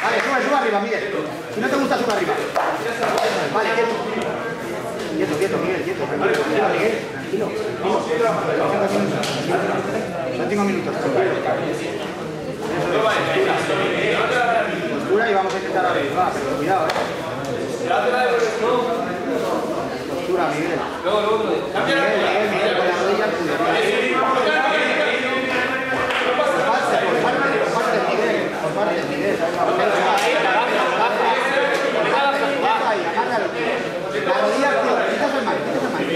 Vale, sube arriba, Miguel. Si no te gusta, sube arriba. Vale, quieto. Quieto, Miguel, quieto. Tranquilo, Miguel. Tranquilo. Son 5 minutos. Postura y vamos a intentar arriba. Pero cuidado, Postura, Miguel. Miguel, con la rodilla al culo. Por parte, Miguel. La rodilla al culo, quitas el mal.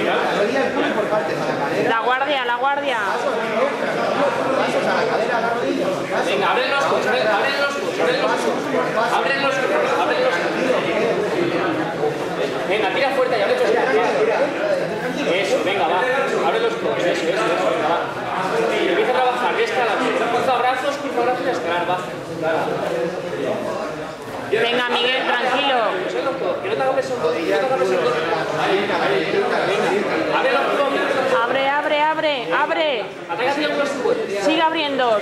La rodilla al culo y por partes, a la cadera. La guardia. Pasos a la cadera, a la rodilla. Venga, abren los codos. Venga, tira fuerte y abre los codos. Eso, venga, va. Abre los codos, eso, venga, va. Empieza a trabajar, escalar. Cruza brazos y escalar, va. Venga, Miguel, tranquilo. Que no te hagas eso. Abre los codos. Abre. Ataca hacia los codos. Sigue abriendo.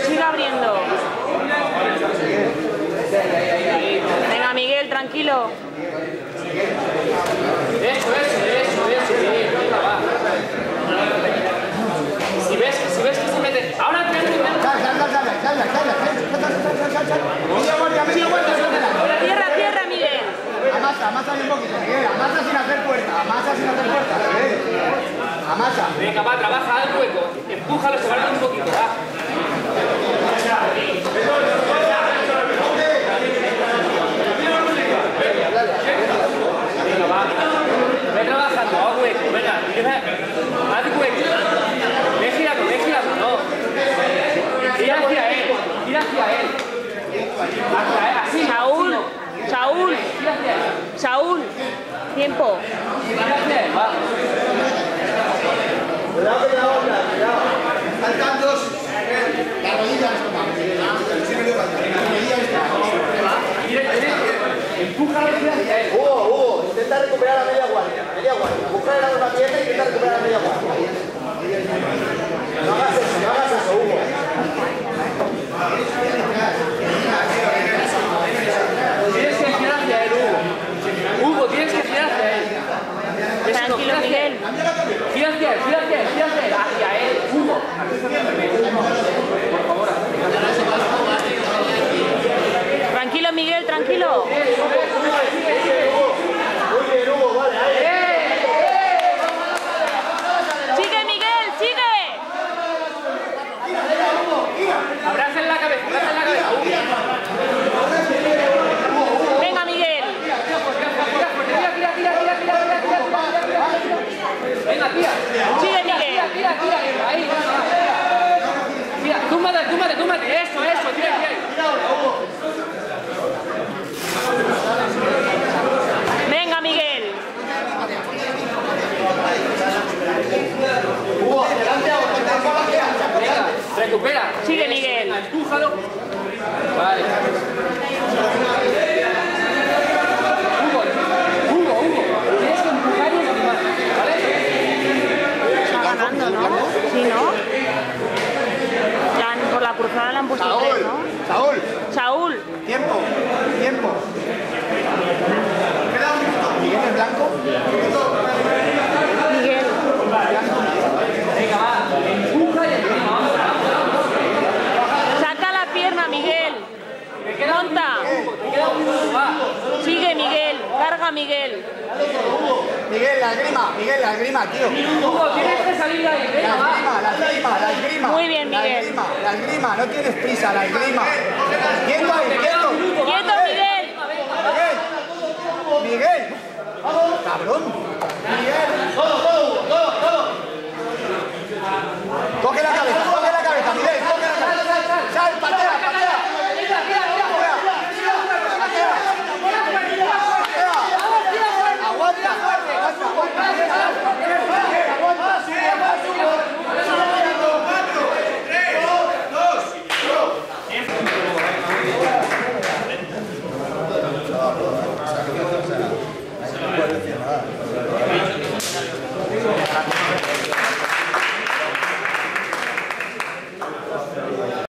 Venga, Miguel, tranquilo. Eso. Venga, va. Si ves que se mete. Ahora te Sal. Tierra, Miguel. Amasa un poquito, Miguel. Amasa sin hacer fuerza. Amasa. Venga, va, trabaja al hueco. Empújalo, se va un poquito, va. Venga, va. Ve trabajando, a hueco. Venga, haz hueco. Ve girando, no. Tira hacia él. Así. Saúl. Tiempo. Tira hacia él, va. Cuidado. Faltan dos. La rodilla Empújalo hacia él. Hugo, intenta recuperar la media guardia. Busca la pierna y intenta recuperar la media guardia. No hagas eso, Hugo. Tienes que girar hacia él, Hugo, tienes que girar hacia él. Tranquilo, Miguel. Gira hacia él. Hacia él, Hugo. Por favor. Tranquilo, Miguel, tranquilo. Muy bien, Hugo, vale. Sigue, Miguel, sigue. Abraza en la cabeza, Venga, Miguel. Venga, tira. Sigue, Miguel. Tira. Ahí. Tira, túmbate. Eso, tira. Venga, Miguel. Hugo, adelante ahora. Venga, recupera. Sigue, Miguel. Empújalo. Vale. Hugo. Tienes que empujar y estimar, ¿vale? Está ganando, ¿no? Sí, ¿no? Por la cruzada le han puesto 3, ¿no? Saúl. Tiempo. Queda un minuto. Miguel es blanco. Miguel. Venga, va. Empuja y estima. Saca la pierna, Miguel. Monta. Te queda un minuto, va. Sigue, Miguel. Carga, Miguel. Miguel, la esgrima, tío. Hugo, tienes que salir de ahí. Venga, va. La esgrima. Muy bien, Miguel. La esgrima, no tienes prisa, la esgrima.